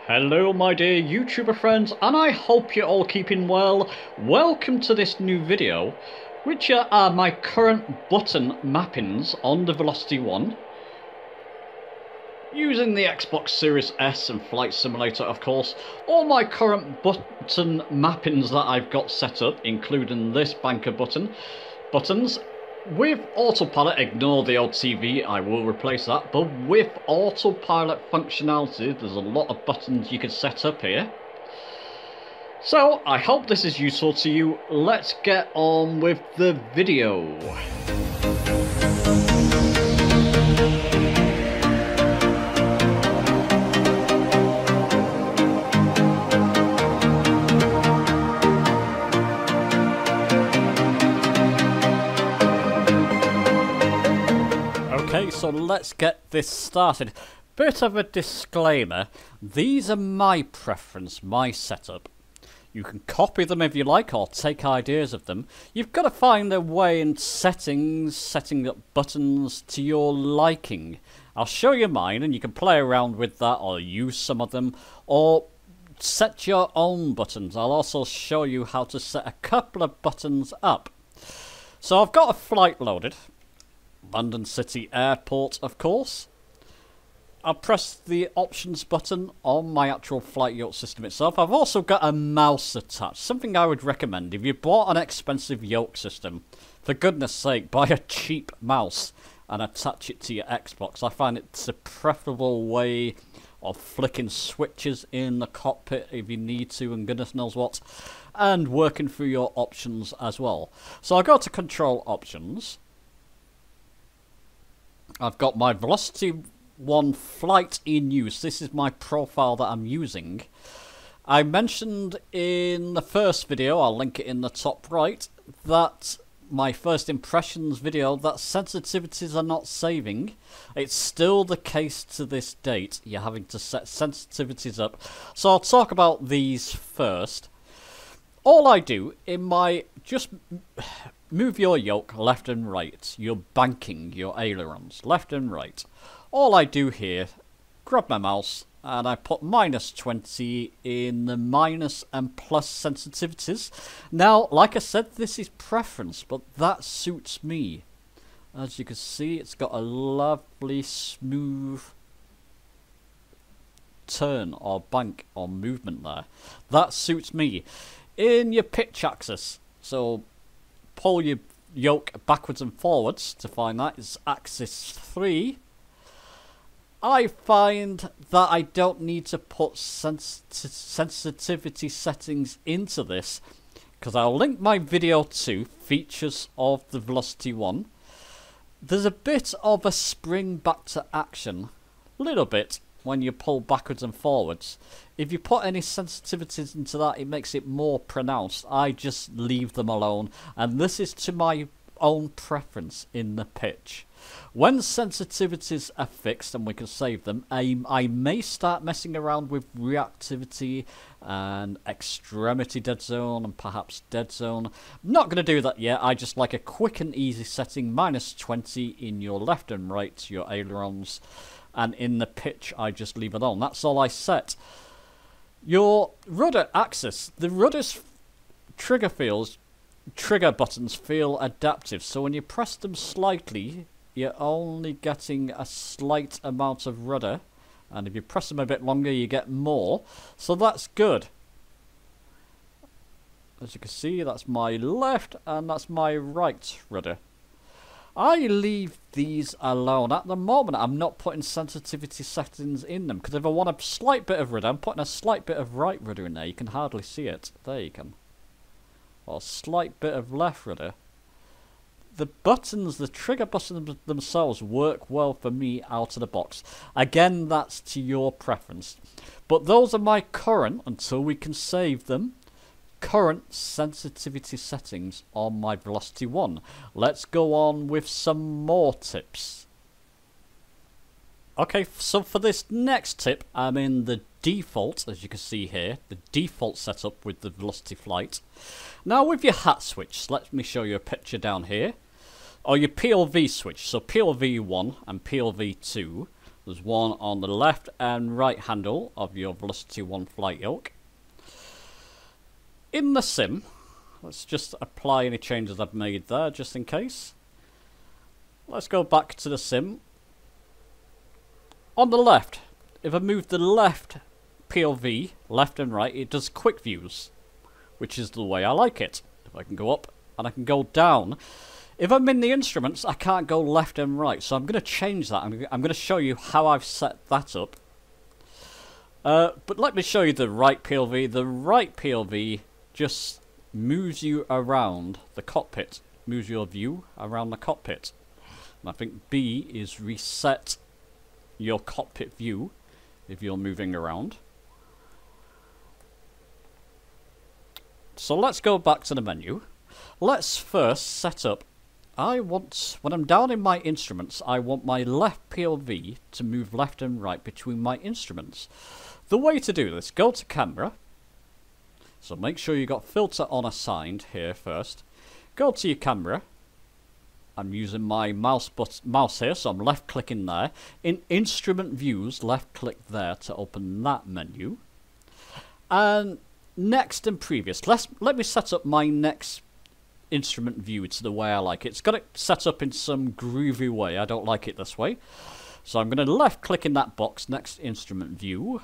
Hello my dear YouTuber friends, and I hope you're all keeping well. Welcome to this new video, which are my current button mappings on the Velocity 1. Using the Xbox Series S and Flight Simulator, of course. All my current button mappings that I've got set up, including this banker buttons. With Autopilot, ignore the old TV, I will replace that, but with Autopilot functionality, there's a lot of buttons you can set up here. So, I hope this is useful to you. Let's get on with the video. Okay, so let's get this started. Bit of a disclaimer, these are my preference, my setup. You can copy them if you like, or take ideas of them. You've got to find a way in settings, setting up buttons to your liking. I'll show you mine, and you can play around with that, or use some of them, or set your own buttons. I'll also show you how to set a couple of buttons up. So I've got a flight loaded. London City Airport, of course. I'll press the options button on my actual flight Yoke system itself. I've also got a mouse attached, something I would recommend. If you bought an expensive Yoke system, for goodness sake, buy a cheap mouse and attach it to your Xbox. I find it's a preferable way of flicking switches in the cockpit if you need to, and goodness knows what, and working through your options as well. So I'll go to control options. I've got my Velocity 1 flight in use. This is my profile that I'm using. I mentioned in the first video, I'll link it in the top right, that my first impressions video, that sensitivities are not saving. It's still the case to this date. You're having to set sensitivities up. So I'll talk about these first. All I do in my just move your yoke left and right, your banking, your ailerons, left and right. All I do here, grab my mouse, and I put -20 in the minus and plus sensitivities. Now, like I said, this is preference, but that suits me. As you can see, it's got a lovely smooth turn or bank or movement there. That suits me. In your pitch axis, so pull your yoke backwards and forwards to find that. It's axis 3. I find that I don't need to put sensitivity settings into this, because I'll link my video to features of the Velocity 1. There's a bit of a spring back to action, little bit, when you pull backwards and forwards. If you put any sensitivities into that, it makes it more pronounced. I just leave them alone, and this is to my own preference in the pitch. When sensitivities are fixed and we can save them, I may start messing around with reactivity and extremity dead zone and perhaps dead zone. I'm not going to do that yet. I just like a quick and easy setting, -20 in your left and right, your ailerons, and in the pitch I just leave it on. That's all I set. Your rudder axis, the rudder's trigger buttons feel adaptive, so when you press them slightly, you're only getting a slight amount of rudder, and if you press them a bit longer, you get more, so that's good. As you can see, that's my left and that's my right rudder. I leave these alone. At the moment, I'm not putting sensitivity settings in them, because if I want a slight bit of rudder, I'm putting a slight bit of right rudder in there. You can hardly see it. There you can. Or a slight bit of left rudder. The buttons, the trigger buttons themselves work well for me out of the box. Again, that's to your preference. But those are my current, until we can save them, current sensitivity settings on my Velocity 1. Let's go on with some more tips. Okay, so for this next tip, I'm in the default, as you can see here, the default setup with the Velocity flight. Now with your hat switch, let me show you a picture down here. Or your PLV switch, so PLV 1 and PLV 2. There's one on the left and right handle of your Velocity 1 flight yoke. In the sim, let's just apply any changes I've made there just in case. Let's go back to the sim. On the left, if I move the left POV, left and right, it does quick views, which is the way I like it. If I can go up and I can go down. If I'm in the instruments, I can't go left and right, so I'm going to change that. I'm going to show you how I've set that up. But let me show you the right POV. The right POV just moves you around the cockpit, moves your view around the cockpit. And I think B is reset your cockpit view if you're moving around. So let's go back to the menu. Let's first set up, when I'm down in my instruments, I want my left POV to move left and right between my instruments. The way to do this, go to camera. So make sure you got filter on assigned here first. Go to your camera. I'm using my mouse here, so I'm left clicking there. In instrument views, left click there to open that menu. And next and previous, let me set up my next instrument view to the way I like it. It's got it set up in some groovy way. I don't like it this way. So I'm going to left click in that box, next instrument view.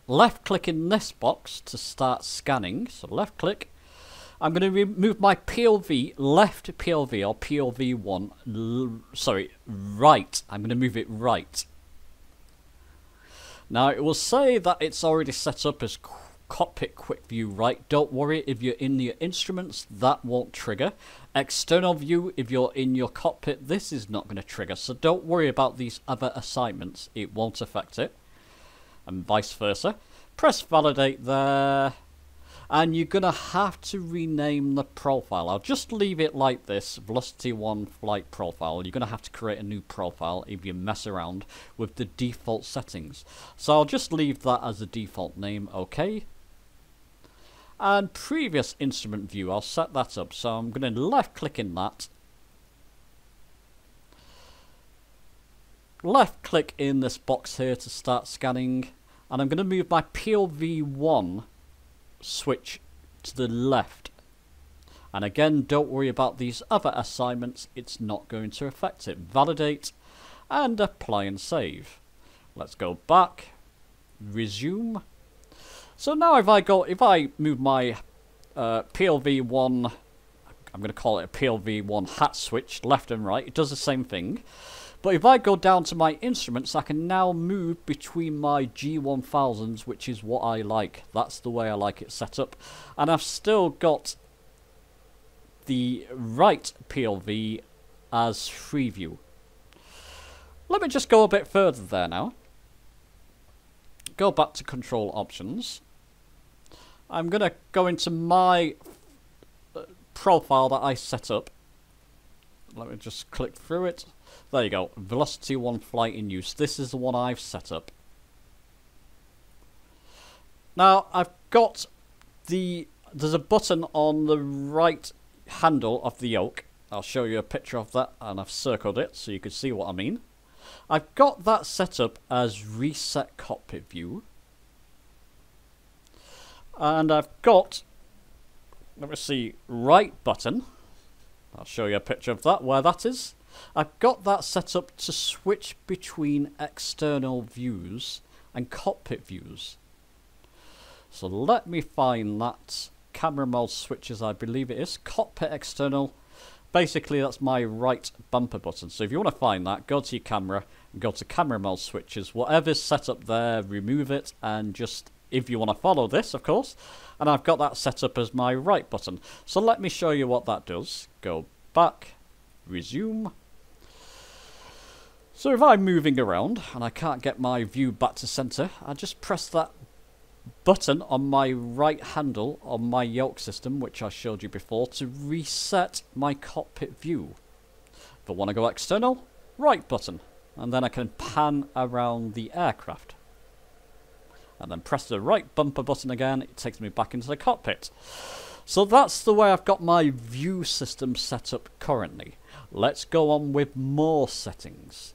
Left click in this box to start scanning. So left click. I'm going to remove my POV, left POV or POV1, sorry, right. I'm going to move it right. Now it will say that it's already set up as cockpit quick view right. Don't worry, if you're in your instruments, that won't trigger. External view, if you're in your cockpit, this is not going to trigger. So don't worry about these other assignments. It won't affect it. And vice versa. Press validate there. And you're going to have to rename the profile. I'll just leave it like this, Velocity 1 flight profile. You're going to have to create a new profile if you mess around with the default settings. So I'll just leave that as a default name, okay. And previous instrument view, I'll set that up. So I'm going to left click in that. Left click in this box here to start scanning. And I'm going to move my POV1 switch to the left. And again, don't worry about these other assignments. It's not going to affect it. Validate and apply and save. Let's go back. Resume. So now if I move my PLV1, I'm going to call it a PLV1 hat switch, left and right, it does the same thing. But if I go down to my instruments, I can now move between my G1000s, which is what I like. That's the way I like it set up. And I've still got the right PLV as free view. Let me just go a bit further there now. Go back to control options. I'm going to go into my profile that I set up. Let me just click through it. There you go. Velocity 1 flight in use. This is the one I've set up. Now, I've got there's a button on the right handle of the yoke. I'll show you a picture of that, and I've circled it so you can see what I mean. I've got that set up as reset cockpit view. And I've got, let me see, right button. I'll show you a picture of that, where that is. I've got that set up to switch between external views and cockpit views. So let me find that camera mode switches, I believe it is. Cockpit external. Basically, that's my right bumper button. So if you want to find that, go to your camera and go to camera mode switches. Whatever's set up there, remove it, and just, if you want to follow this, of course. And I've got that set up as my right button. So let me show you what that does. Go back, resume. So if I'm moving around and I can't get my view back to center, I just press that button on my right handle on my yoke system, which I showed you before, to reset my cockpit view. If I want to go external, right button, and then I can pan around the aircraft. And then press the right bumper button again, it takes me back into the cockpit. So that's the way I've got my view system set up currently. Let's go on with more settings.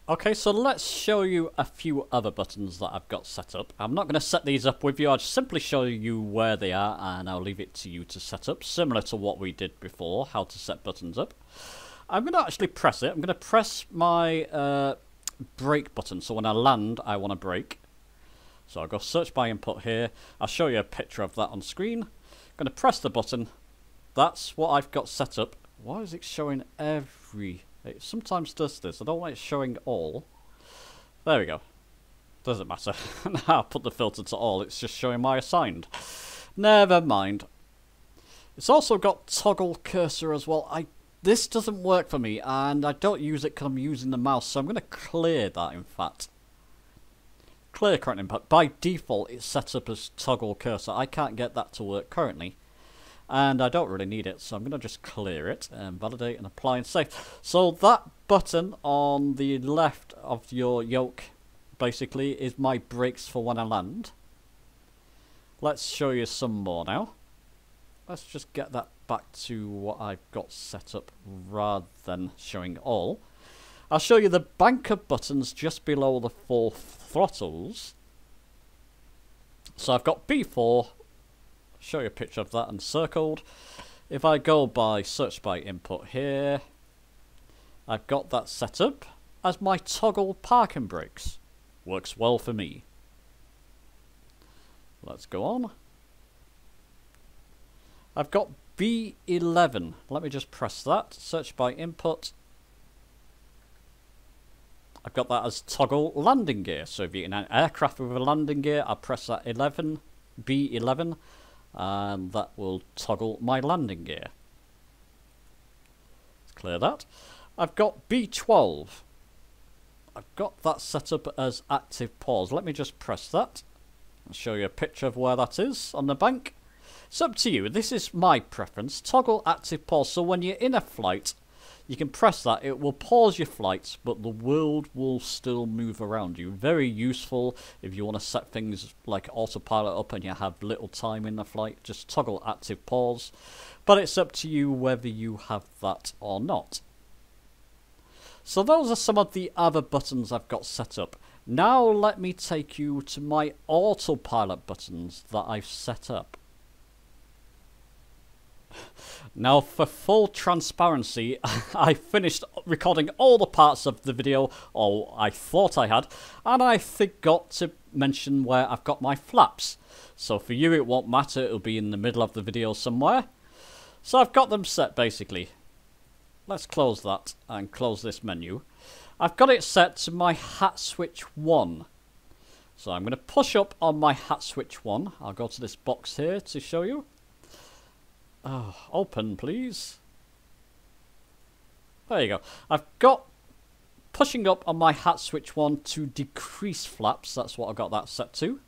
Okay, so let's show you a few other buttons that I've got set up. I'm not going to set these up with you, I'll just simply show you where they are and I'll leave it to you to set up, similar to what we did before, how to set buttons up. I'm going to actually press it. I'm going to press my brake button, so when I land I want to brake. So I'll go search by input here, I'll show you a picture of that on screen. I'm going to press the button, that's what I've got set up. Why is it showing every... It sometimes does this. I don't like it showing all. There we go. Doesn't matter. Now I'll put the filter to all. It's just showing my assigned. Never mind. It's also got toggle cursor as well. This doesn't work for me, and I don't use it because I'm using the mouse. So I'm going to clear that, in fact. Clear current input. By default, it's set up as toggle cursor. I can't get that to work currently. And I don't really need it, so I'm going to just clear it and validate and apply and save. So that button on the left of your yoke basically is my brakes for when I land. Let's show you some more now. Let's just get that back to what I've got set up rather than showing all. I'll show you the banker buttons just below the 4 throttles. So I've got B4. Show you a picture of that encircled. If I go by search by input here, I've got that set up as my toggle parking brakes. Works well for me. Let's go on. I've got B11. Let me just press that. Search by input. I've got that as toggle landing gear. So if you're in an aircraft with a landing gear, I'll press that B11. And that will toggle my landing gear. Let's clear that. I've got B12. I've got that set up as active pause. Let me just press that. I'll show you a picture of where that is on the bank. It's up to you. This is my preference. Toggle active pause. So when you're in a flight, you can press that. It will pause your flights, but the world will still move around you. Very useful if you want to set things like autopilot up and you have little time in the flight. Just toggle active pause. But it's up to you whether you have that or not. So those are some of the other buttons I've got set up. Now let me take you to my autopilot buttons that I've set up. Now, for full transparency, I finished recording all the parts of the video, or I thought I had, and I forgot to mention where I've got my flaps. So for you it won't matter, it'll be in the middle of the video somewhere. So I've got them set basically. Let's close that and close this menu. I've got it set to my hat switch 1. So I'm going to push up on my hat switch 1. I'll go to this box here to show you. Oh, open please. There you go. I've got pushing up on my hat switch 1 to decrease flaps. That's what I got that set to.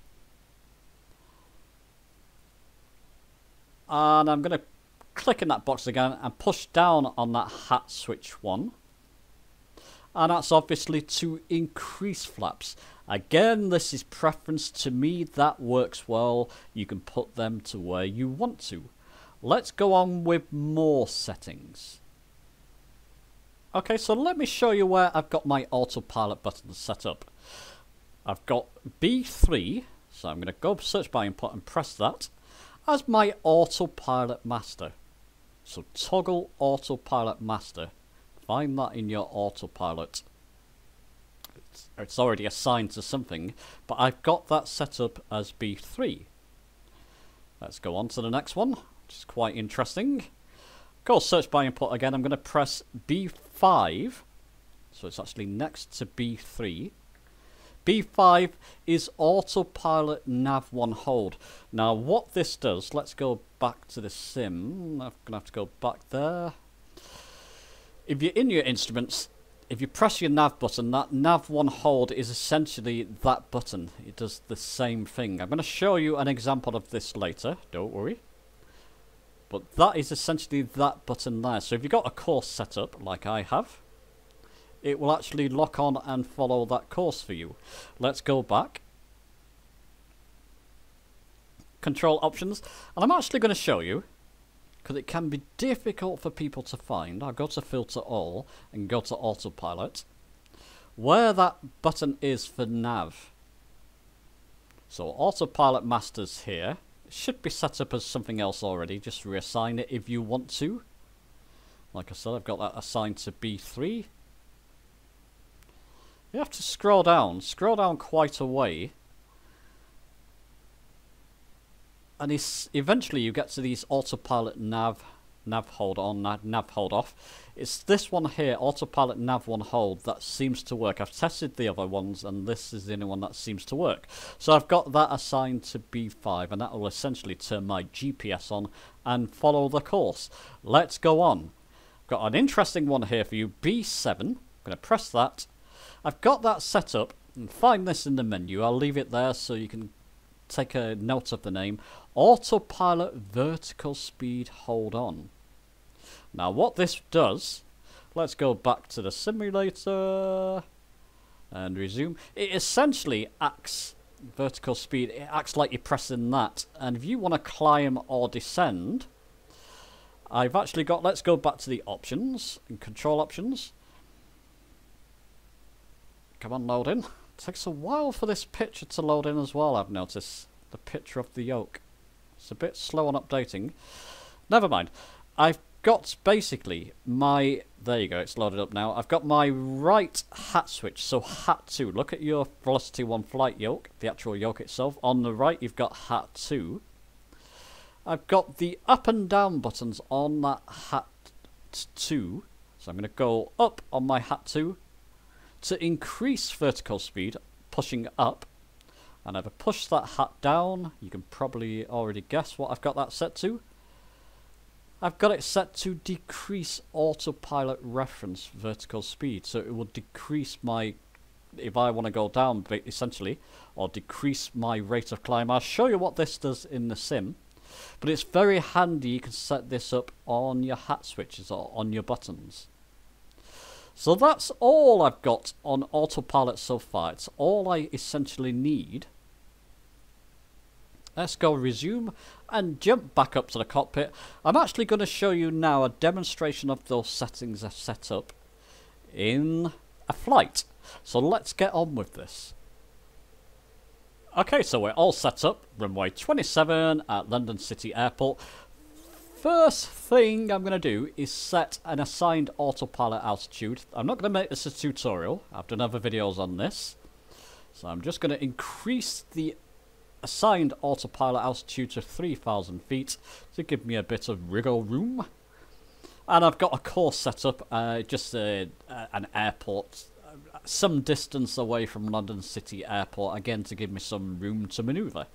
And I'm going to click in that box again and push down on that hat switch 1. And that's obviously to increase flaps. Again, this is preference to me. That works well. You can put them to where you want to. Let's go on with more settings. Okay, so let me show you where I've got my autopilot buttons set up. I've got B3, so I'm going to go search by input and press that as my autopilot master. So toggle autopilot master. Find that in your autopilot. It's already assigned to something, but I've got that set up as B3. Let's go on to the next one, which is quite interesting. Go search by input again. I'm going to press B5. So it's actually next to B3. B5 is autopilot nav1 hold. Now what this does, let's go back to the sim. I'm going to have to go back there. If you're in your instruments, if you press your nav button, that nav1 hold is essentially that button. It does the same thing. I'm going to show you an example of this later, don't worry. But that is essentially that button there. So if you've got a course set up, like I have, it will actually lock on and follow that course for you. Let's go back. Control options. And I'm actually going to show you, because it can be difficult for people to find. I'll go to filter all and go to autopilot. where that button is for nav. So Autopilot Masters here. It should be set up as something else already. Just reassign it if you want to. Like I said, I've got that assigned to B3. You have to scroll down quite a way. And eventually you get to these autopilot nav hold on, nav hold off. It's this one here, autopilot nav one hold, that seems to work. I've tested the other ones and this is the only one that seems to work. So I've got that assigned to B5 and that will essentially turn my GPS on and follow the course. Let's go on. I've got an interesting one here for you, B7. I'm going to press that. I've got that set up and find this in the menu. I'll leave it there so you can take a note of the name. Autopilot vertical speed hold on. Now what this does, let's go back to the simulator and resume. It essentially acts vertical speed, it acts like you're pressing that, and if you want to climb or descend, I've actually got, let's go back to the options and control options. Come on, load in. It takes a while for this picture to load in as well, I've noticed. The picture of the yoke. It's a bit slow on updating. Never mind. I've got basically my... There you go, it's loaded up now. I've got my right hat switch, so hat 2. Look at your Velocity 1 flight yoke, the actual yoke itself. On the right, you've got hat 2. I've got the up and down buttons on that hat 2. So I'm going to go up on my hat 2 to increase vertical speed, pushing up. And if I push that hat down, you can probably already guess what I've got that set to. I've got it set to decrease autopilot reference vertical speed. So it will decrease my, if I want to go down essentially, or decrease my rate of climb. I'll show you what this does in the sim. But it's very handy, you can set this up on your hat switches or on your buttons. So that's all I've got on autopilot so far. It's all I essentially need. Let's go resume and jump back up to the cockpit. I'm actually going to show you now a demonstration of those settings I've set up in a flight. So let's get on with this. Okay, so we're all set up. Runway 27 at London City Airport. First thing I'm going to do is set an assigned autopilot altitude. I'm not going to make this a tutorial. I've done other videos on this. So I'm just going to increase the assigned autopilot altitude to 3,000 feet to give me a bit of wriggle room. And I've got a course set up, just an airport, some distance away from London City Airport, again to give me some room to manoeuvre.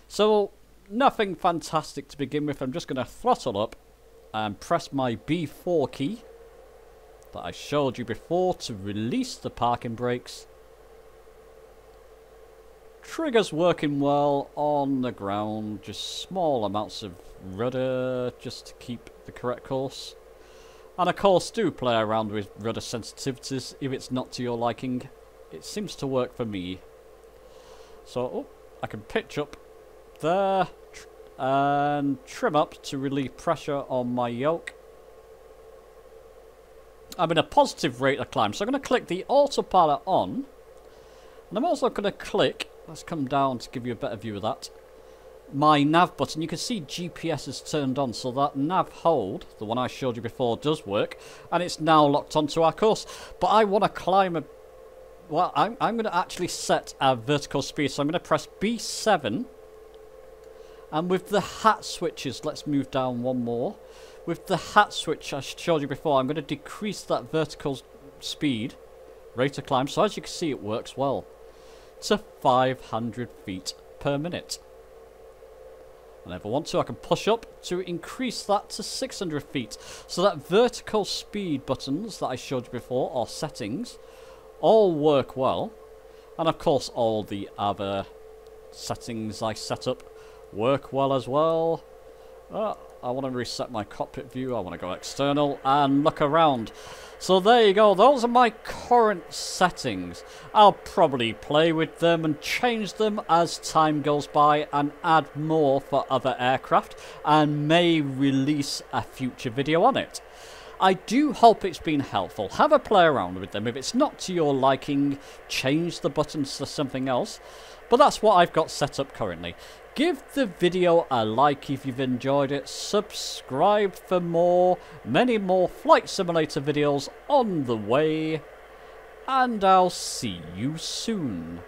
So nothing fantastic to begin with. I'm just going to throttle up and press my B4 key that I showed you before to release the parking brakes. Trigger's working well on the ground, just small amounts of rudder just to keep the correct course. And of course do play around with rudder sensitivities if it's not to your liking. It seems to work for me. So I can pitch up there and trim up to relieve pressure on my yoke. I'm in a positive rate of climb, so I'm going to click the autopilot on. And I'm also going to click, let's come down to give you a better view of that, my nav button. You can see GPS is turned on, so that nav hold, the one I showed you before, does work. And it's now locked onto our course. But I want to climb a... Well, I'm going to actually set our vertical speed, so I'm going to press B7. And with the hat switches, let's move down one more. With the hat switch I showed you before, I'm going to decrease that vertical speed, rate of climb. So as you can see, it works well, to 500 feet per minute. And if I want to, I can push up to increase that to 600 feet. So that vertical speed buttons that I showed you before, or settings, all work well. And of course, all the other settings I set up work well as well. I want to reset my cockpit view. I want to go external and look around. So there you go. Those are my current settings. I'll probably play with them and change them as time goes by and add more for other aircraft and may release a future video on it. I do hope it's been helpful. Have a play around with them. If it's not to your liking, change the buttons to something else. But that's what I've got set up currently. Give the video a like if you've enjoyed it. Subscribe for more. Many more Flight Simulator videos on the way. And I'll see you soon.